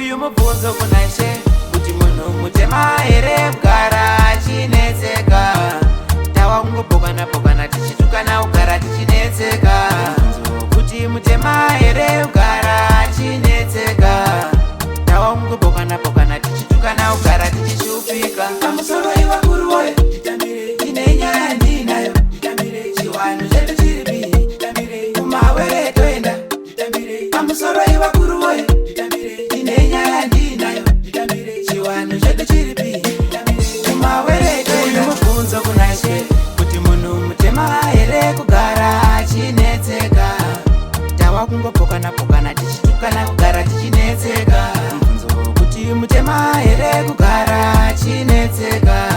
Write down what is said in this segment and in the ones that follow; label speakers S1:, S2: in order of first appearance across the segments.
S1: Uyu mubvunzo kuna Ishe kuti munhu mutema here kugara achinetseka. Tawa kungopokana tichitukana kugara tichinetseka. Kuti mutema here kugara achinetseka. Tawa kungopokana tichitukana kugara tichishupika. Pamusoro ivakuru woye ine nyaya ndinayo chiwanhu chedu chiripi kumawere toenda. Pamusoro ivakuru woye ine nyaya ndinayo chiwanhu chedu chiripi kumawere toenda. Uyu mubvunzo kuna Ishe kuti munhu mutema here kugara achinetseka. Tawa kungopokana tichitukana kugara tichinetseka. Kuti mutema here kugara achinetseka.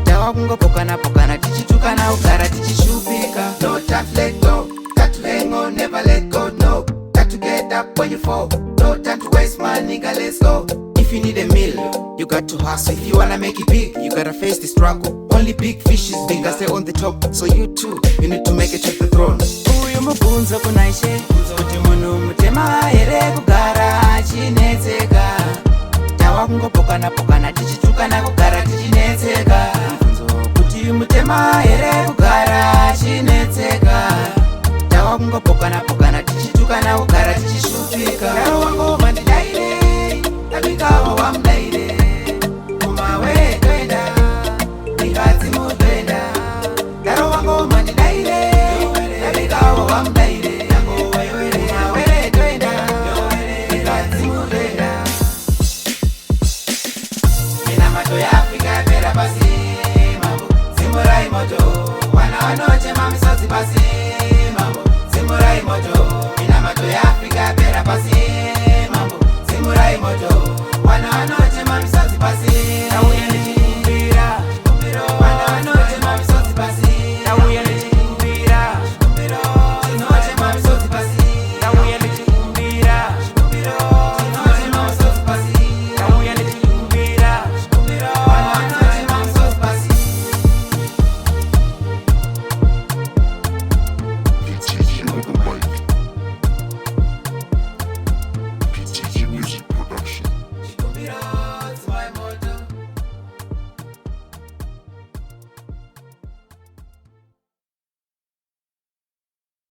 S1: Tawa kungopokana tichitukana kugara tichishupika. No time to let go, got to hang on, never let go, no. Got to get up when you fall, no time to waste my nigga, let's go. If you need a meal, you got to hustle. If you wanna make it big, you gotta face the struggle. Only big fishes bigger stay on the top, so you too, you need to make it to the throne. Uyu mubvunzo kuna Ishe kuti munhu mutema here